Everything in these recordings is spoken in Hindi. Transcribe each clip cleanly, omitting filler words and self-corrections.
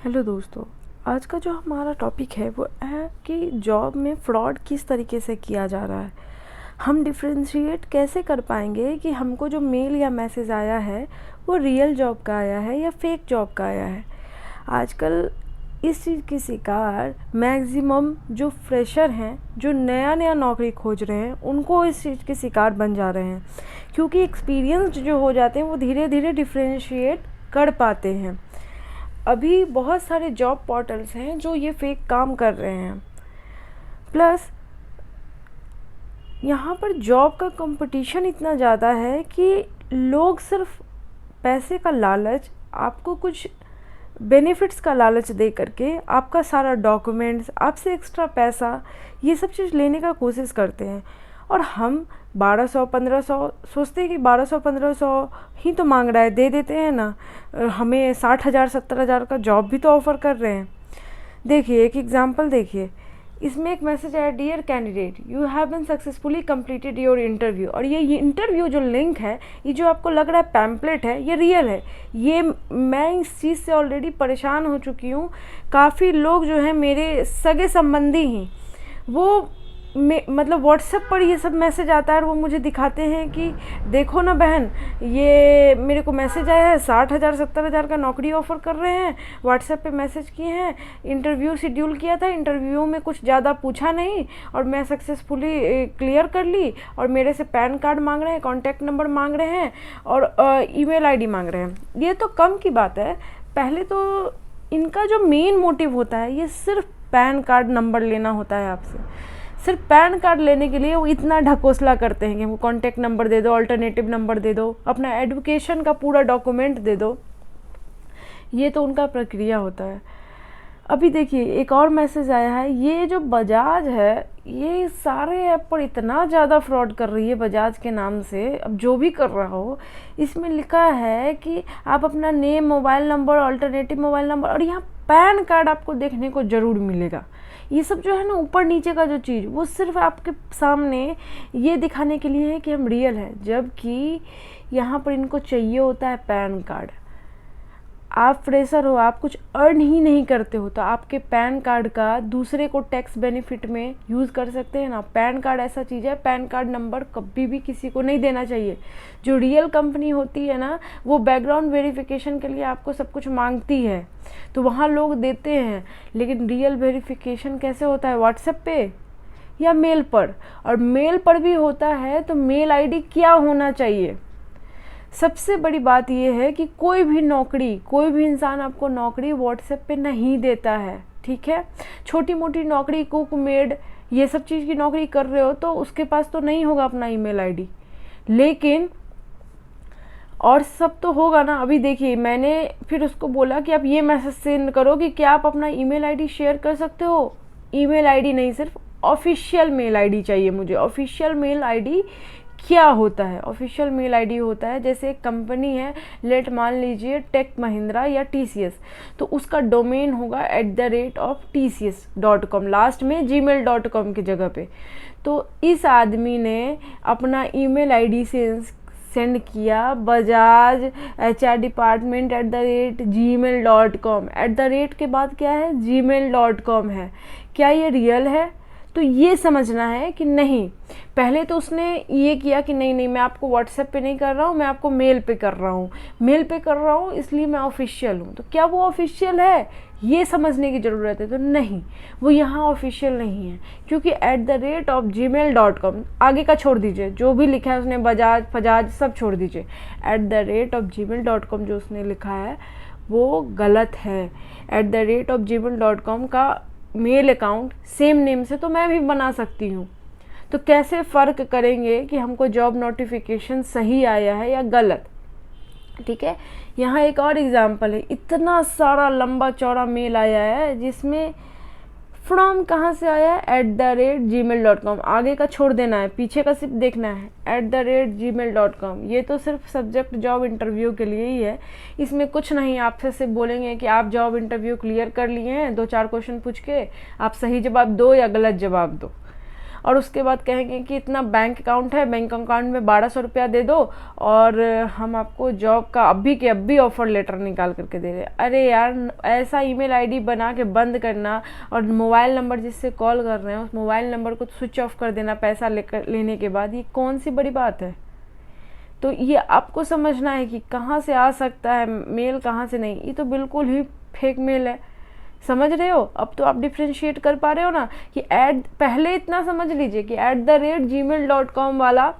हेलो दोस्तों। आज का जो हमारा टॉपिक है वो है कि जॉब में फ्रॉड किस तरीके से किया जा रहा है। हम डिफ्रेंशिएट कैसे कर पाएंगे कि हमको जो मेल या मैसेज आया है वो रियल जॉब का आया है या फेक जॉब का आया है। आजकल इस चीज़ की शिकार मैक्सिमम जो फ्रेशर हैं, जो नया नया नौकरी खोज रहे हैं, उनको इस चीज़ के शिकार बन जा रहे हैं, क्योंकि एक्सपीरियंस जो हो जाते हैं वो धीरे धीरे डिफ्रेंशिएट कर पाते हैं। अभी बहुत सारे जॉब पोर्टल्स हैं जो ये फेक काम कर रहे हैं। प्लस यहाँ पर जॉब का कंपटीशन इतना ज़्यादा है कि लोग सिर्फ पैसे का लालच, आपको कुछ बेनिफिट्स का लालच दे करके आपका सारा डॉक्यूमेंट्स, आपसे एक्स्ट्रा पैसा, ये सब चीज़ लेने का कोशिश करते हैं। और हम 1200-1500 सोचते हैं कि 1200-1500 ही तो मांग रहा है, दे देते हैं ना, हमें 60,000-70,000 का जॉब भी तो ऑफ़र कर रहे हैं। देखिए एक एग्जांपल देखिए, इसमें एक मैसेज आया, dear candidate you have been successfully completed your interview. और ये इंटरव्यू जो लिंक है, ये जो आपको लग रहा है पैम्पलेट है, ये रियल है। ये मैं इस चीज़ से ऑलरेडी परेशान हो चुकी हूँ। काफ़ी लोग जो हैं मेरे सगे संबंधी ही, वो मतलब व्हाट्सएप पर ये सब मैसेज आता है और वो मुझे दिखाते हैं कि देखो ना बहन, ये मेरे को मैसेज आया है, 60,000-70,000 का नौकरी ऑफ़र कर रहे हैं, व्हाट्सएप पे मैसेज किए हैं, इंटरव्यू शेड्यूल किया था, इंटरव्यू में कुछ ज़्यादा पूछा नहीं और मैं सक्सेसफुली क्लियर कर ली, और मेरे से पैन कार्ड मांग रहे हैं, कॉन्टैक्ट नंबर मांग रहे हैं और ईमेल आईडी मांग रहे हैं। ये तो कम की बात है। पहले तो इनका जो मेन मोटिव होता है, ये सिर्फ पैन कार्ड नंबर लेना होता है आपसे। सिर्फ पैन कार्ड लेने के लिए वो इतना ढकोसला करते हैं कि वो कॉन्टैक्ट नंबर दे दो, अल्टरनेटिव नंबर दे दो, अपना एडुकेशन का पूरा डॉक्यूमेंट दे दो। ये तो उनका प्रक्रिया होता है। अभी देखिए एक और मैसेज आया है, ये जो बजाज है, ये सारे ऐप पर इतना ज़्यादा फ्रॉड कर रही है बजाज के नाम से। अब जो भी कर रहा हो, इसमें लिखा है कि आप अपना name, mobile number, alternative mobile number, और यहाँ पैन कार्ड आपको देखने को ज़रूर मिलेगा। ये सब जो है ना, ऊपर नीचे का जो चीज़, वो सिर्फ आपके सामने ये दिखाने के लिए है कि हम रियल हैं, जबकि यहाँ पर इनको चाहिए होता है पैन कार्ड। आप फ्रेशर हो, आप कुछ अर्न ही नहीं करते हो, तो आपके पैन कार्ड का दूसरे को टैक्स बेनिफिट में यूज़ कर सकते हैं ना। पैन कार्ड ऐसा चीज़ है, पैन कार्ड नंबर कभी भी किसी को नहीं देना चाहिए। जो रियल कंपनी होती है ना, वो बैकग्राउंड वेरिफिकेशन के लिए आपको सब कुछ मांगती है, तो वहाँ लोग देते हैं। लेकिन रियल वेरिफिकेशन कैसे होता है? व्हाट्सएप पे या मेल पर। और मेल पर भी होता है तो मेल आईडी क्या होना चाहिए। सबसे बड़ी बात यह है कि कोई भी नौकरी, कोई भी इंसान आपको नौकरी व्हाट्सएप पे नहीं देता है, ठीक है। छोटी मोटी नौकरी, कुक, मेड, ये सब चीज़ की नौकरी कर रहे हो तो उसके पास तो नहीं होगा अपना ईमेल आईडी, लेकिन और सब तो होगा ना। अभी देखिए मैंने फिर उसको बोला कि आप ये मैसेज सेंड करो कि क्या आप अपना ईमेल आईडी शेयर कर सकते हो। ईमेल आईडी नहीं, सिर्फ ऑफिशियल मेल आईडी चाहिए मुझे। ऑफिशियल मेल आईडी क्या होता है? ऑफिशियल मेल आईडी होता है, जैसे एक कंपनी है, लेट मान लीजिए टेक महिंद्रा या TCS, तो उसका डोमेन होगा @tcs.com, लास्ट में gmail.com की जगह पे। तो इस आदमी ने अपना ईमेल आईडी से सेंड किया बजाज HR डिपार्टमेंट @gmail.com। के बाद क्या है? gmail.com है। क्या ये रियल है? तो ये समझना है कि नहीं। पहले तो उसने ये किया कि नहीं नहीं, मैं आपको व्हाट्सएप पे नहीं कर रहा हूँ, मैं आपको मेल पे कर रहा हूँ, मेल पे कर रहा हूँ इसलिए मैं ऑफिशियल हूँ। तो क्या वो ऑफिशियल है, ये समझने की ज़रूरत है। तो नहीं, वो यहाँ ऑफिशियल नहीं है, क्योंकि @gmail.com, आगे का छोड़ दीजिए, जो भी लिखा है उसने, बजाज फजाज सब छोड़ दीजिए, @gmail.com जो उसने लिखा है वो गलत है। @gmail.com का मेल अकाउंट सेम नेम से तो मैं भी बना सकती हूँ। तो कैसे फ़र्क करेंगे कि हमको जॉब नोटिफिकेशन सही आया है या गलत? ठीक है, यहाँ एक और एग्जांपल है। इतना सारा लंबा चौड़ा मेल आया है जिसमें फ्रॉम कहाँ से आया है? @gmail.com, आगे का छोड़ देना है, पीछे का सिर्फ देखना है, @gmail.com। ये तो सिर्फ सब्जेक्ट जॉब इंटरव्यू के लिए ही है, इसमें कुछ नहीं। आपसे सिर्फ बोलेंगे कि आप जॉब इंटरव्यू क्लियर कर लिए हैं, 2-4 क्वेश्चन पूछ के आप सही जवाब दो या गलत जवाब दो। और उसके बाद कहेंगे कि इतना बैंक अकाउंट है, बैंक अकाउंट में 1200 रुपया दे दो और हम आपको जॉब का अभी के अभी ऑफर लेटर निकाल करके दे रहे। अरे यार, ऐसा ईमेल आईडी बना के बंद करना और मोबाइल नंबर जिससे कॉल कर रहे हैं उस मोबाइल नंबर को स्विच ऑफ कर देना पैसा लेने के बाद, ये कौन सी बड़ी बात है। तो ये आपको समझना है कि कहाँ से आ सकता है मेल, कहाँ से नहीं। ये तो बिल्कुल ही फेक मेल है, समझ रहे हो। अब तो आप डिफ्रेंशिएट कर पा रहे हो ना कि पहले इतना समझ लीजिए कि @gmail.com वाला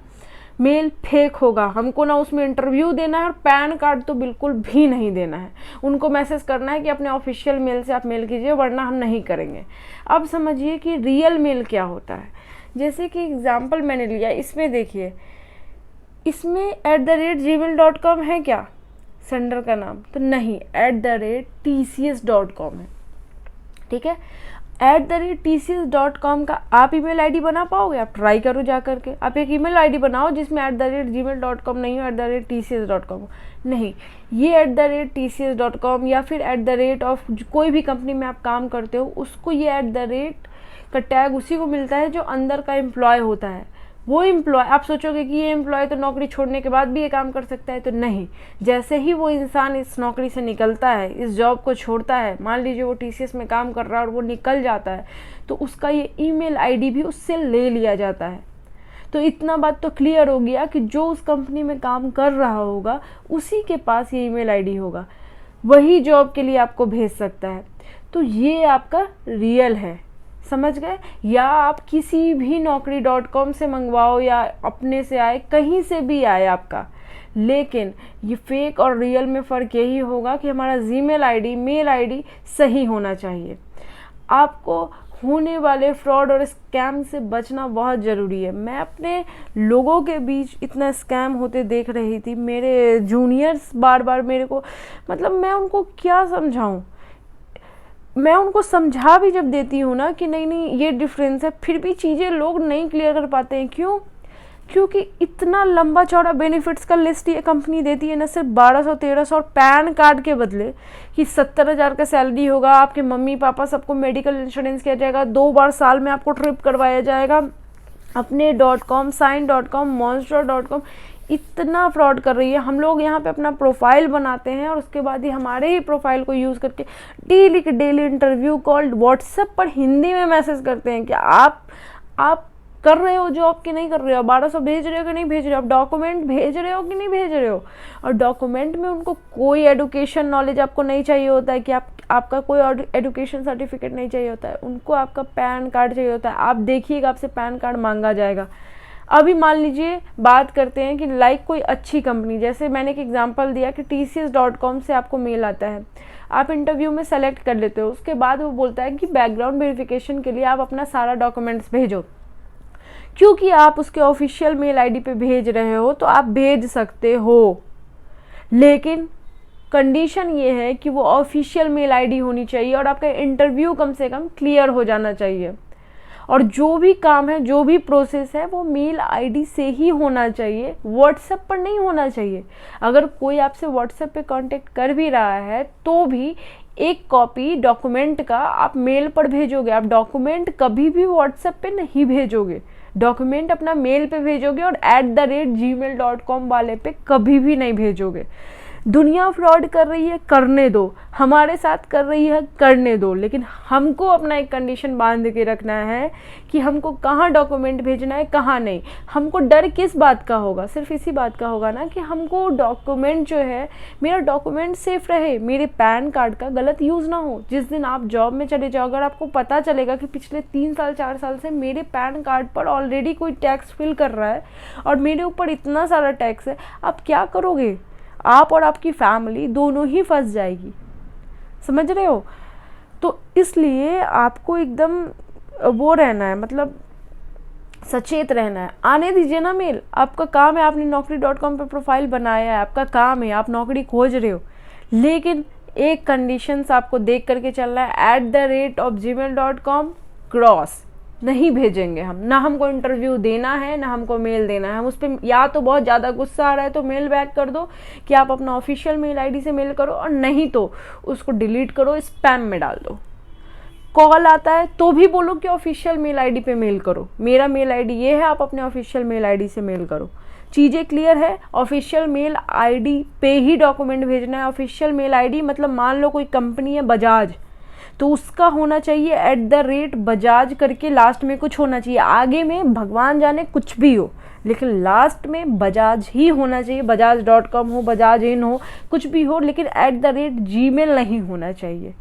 मेल फेक होगा। हमको ना उसमें इंटरव्यू देना है और पैन कार्ड तो बिल्कुल भी नहीं देना है। उनको मैसेज करना है कि अपने ऑफिशियल मेल से आप मेल कीजिए, वरना हम नहीं करेंगे। अब समझिए कि रियल मेल क्या होता है। जैसे कि एग्जाम्पल मैंने लिया, इसमें देखिए, इसमें @gmail.com है क्या सेंडर का नाम, तो नहीं, @tcs.com है। ठीक है, @tcs.com का आप ईमेल आईडी बना पाओगे? आप ट्राई करो जा करके, आप एक ईमेल आईडी बनाओ जिसमें @gmail.com नहीं हो, @tcs.com नहीं। ये @tcs.com या फिर कोई भी कंपनी में आप काम करते हो उसको ये @ का टैग उसी को मिलता है जो अंदर का एम्प्लॉय होता है। वो एम्प्लॉय, आप सोचोगे कि ये एम्प्लॉय तो नौकरी छोड़ने के बाद भी ये काम कर सकता है, तो नहीं। जैसे ही वो इंसान इस नौकरी से निकलता है, इस जॉब को छोड़ता है, मान लीजिए वो टीसीएस में काम कर रहा है और वो निकल जाता है, तो उसका ये ईमेल आईडी भी उससे ले लिया जाता है। तो इतना बात तो क्लियर हो गया कि जो उस कंपनी में काम कर रहा होगा उसी के पास ये ईमेल आईडी होगा, वही जॉब के लिए आपको भेज सकता है। तो ये आपका रियल है, समझ गए। या आप किसी भी naukri.com से मंगवाओ या अपने से आए, कहीं से भी आए आपका, लेकिन ये फेक और रियल में फ़र्क यही होगा कि हमारा जीमेल आईडी, मेल आईडी सही होना चाहिए। आपको होने वाले फ्रॉड और स्कैम से बचना बहुत ज़रूरी है। मैं अपने लोगों के बीच इतना स्कैम होते देख रही थी, मेरे जूनियर्स बार बार मेरे को, मतलब मैं उनको क्या समझाऊं। मैं उनको समझा भी जब देती हूँ ना कि नहीं नहीं ये डिफरेंस है, फिर भी चीज़ें लोग नहीं क्लियर कर पाते हैं। क्यों? क्योंकि इतना लंबा चौड़ा बेनिफिट्स का लिस्ट ये कंपनी देती है ना, सिर्फ 1200-1300 और पैन कार्ड के बदले कि 70,000 का सैलरी होगा, आपके मम्मी पापा सबको मेडिकल इंश्योरेंस किया जाएगा, 2 बार साल में आपको ट्रिप करवाया जाएगा, अपने .com, sign.com, monster.com, इतना फ्रॉड कर रही है। हम लोग यहाँ पे अपना प्रोफाइल बनाते हैं और उसके बाद ही हमारे ही प्रोफाइल को यूज़ करके डेली के डेली इंटरव्यू कॉल, व्हाट्सएप पर हिंदी में मैसेज करते हैं कि आप कर रहे हो जॉब कि नहीं कर रहे हो, 1200 भेज रहे हो कि नहीं भेज रहे हो, आप डॉक्यूमेंट भेज रहे हो कि नहीं भेज रहे हो। और डॉक्यूमेंट में उनको कोई एडुकेशन नॉलेज आपको नहीं चाहिए होता है कि आपका कोई एडुकेशन सर्टिफिकेट नहीं चाहिए होता है, उनको आपका पैन कार्ड चाहिए होता है। आप देखिएगा आपसे पैन कार्ड मांगा जाएगा। अभी मान लीजिए बात करते हैं कि लाइक कोई अच्छी कंपनी, जैसे मैंने एक एग्जांपल दिया कि tcs.com से आपको मेल आता है, आप इंटरव्यू में सेलेक्ट कर लेते हो, उसके बाद वो बोलता है कि बैकग्राउंड वेरिफिकेशन के लिए आप अपना सारा डॉक्यूमेंट्स भेजो। क्योंकि आप उसके ऑफिशियल मेल आईडी पे भेज रहे हो तो आप भेज सकते हो, लेकिन कंडीशन ये है कि वो ऑफिशियल मेल आईडी होनी चाहिए और आपका इंटरव्यू कम से कम क्लियर हो जाना चाहिए। और जो भी काम है, जो भी प्रोसेस है, वो मेल आईडी से ही होना चाहिए, व्हाट्सएप पर नहीं होना चाहिए। अगर कोई आपसे व्हाट्सएप पे कांटेक्ट कर भी रहा है तो भी एक कॉपी डॉक्यूमेंट का आप मेल पर भेजोगे। आप डॉक्यूमेंट कभी भी व्हाट्सएप पे नहीं भेजोगे, डॉक्यूमेंट अपना मेल पे भेजोगे और @gmail.com वाले पे कभी भी नहीं भेजोगे। दुनिया फ्रॉड कर रही है, करने दो, हमारे साथ कर रही है, करने दो, लेकिन हमको अपना एक कंडीशन बांध के रखना है कि हमको कहाँ डॉक्यूमेंट भेजना है, कहाँ नहीं। हमको डर किस बात का होगा? सिर्फ इसी बात का होगा ना कि हमको डॉक्यूमेंट जो है, मेरा डॉक्यूमेंट सेफ रहे, मेरे पैन कार्ड का गलत यूज़ ना हो। जिस दिन आप जॉब में चले जाओ, अगर आपको पता चलेगा कि पिछले 3 साल 4 साल से मेरे पैन कार्ड पर ऑलरेडी कोई टैक्स फिल कर रहा है और मेरे ऊपर इतना सारा टैक्स है, आप क्या करोगे? आप और आपकी फैमिली दोनों ही फंस जाएगी, समझ रहे हो। तो इसलिए आपको एकदम वो रहना है, मतलब सचेत रहना है। आने दीजिए ना मेल, आपका काम है, आपने naukri.com पे प्रोफाइल बनाया है, आपका काम है, आप नौकरी खोज रहे हो, लेकिन एक कंडीशंस आपको देख करके चलना है, @gmail.com क्रॉस नहीं भेजेंगे हम। ना हमको इंटरव्यू देना है, ना हमको मेल देना है। हम उस पर या तो बहुत ज़्यादा गुस्सा आ रहा है तो मेल बैक कर दो कि आप अपना ऑफिशियल मेल आईडी से मेल करो, और नहीं तो उसको डिलीट करो, स्पैम में डाल दो। कॉल आता है तो भी बोलो कि ऑफिशियल मेल आईडी पे मेल करो, मेरा मेल आईडी ये है, आप अपने ऑफिशियल मेल आईडी से मेल करो। चीज़ें क्लियर है? ऑफिशियल मेल आईडी पे ही डॉक्यूमेंट भेजना है। ऑफिशियल मेल आईडी मतलब मान लो कोई कंपनी है बजाज, तो उसका होना चाहिए @बजाज करके लास्ट में कुछ होना चाहिए, आगे में भगवान जाने कुछ भी हो, लेकिन लास्ट में बजाज ही होना चाहिए। bajaj.com हो, बजाज इन हो, कुछ भी हो, लेकिन @gmail नहीं होना चाहिए।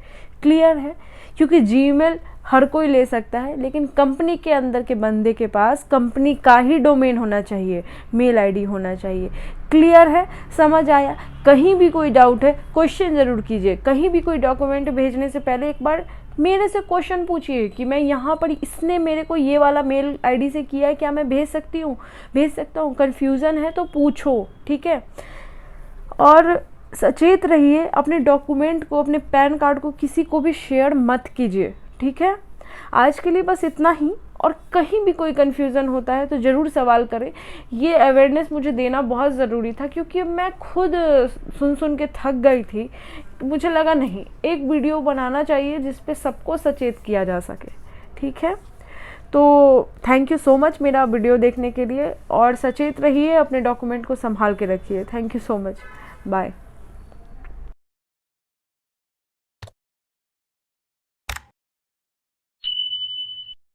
क्लियर है? क्योंकि जीमेल हर कोई ले सकता है, लेकिन कंपनी के अंदर के बंदे के पास कंपनी का ही डोमेन होना चाहिए, मेल आईडी होना चाहिए। क्लियर है? समझ आया? कहीं भी कोई डाउट है क्वेश्चन ज़रूर कीजिए। कहीं भी कोई डॉक्यूमेंट भेजने से पहले एक बार मेरे से क्वेश्चन पूछिए कि मैं यहाँ पर, इसने मेरे को ये वाला मेल आईडी से किया है, क्या मैं भेज सकती हूँ, भेज सकता हूँ? कन्फ्यूज़न है तो पूछो, ठीक है? और सचेत रहिए, अपने डॉक्यूमेंट को, अपने पैन कार्ड को किसी को भी शेयर मत कीजिए, ठीक है? आज के लिए बस इतना ही, और कहीं भी कोई कन्फ्यूज़न होता है तो ज़रूर सवाल करें। ये अवेयरनेस मुझे देना बहुत ज़रूरी था, क्योंकि मैं खुद सुन के थक गई थी। मुझे लगा नहीं, एक वीडियो बनाना चाहिए जिस पे सबको सचेत किया जा सके, ठीक है? तो थैंक यू सो मच मेरा वीडियो देखने के लिए, और सचेत रहिए, अपने डॉक्यूमेंट को संभाल के रखिए। Thank you so much, bye.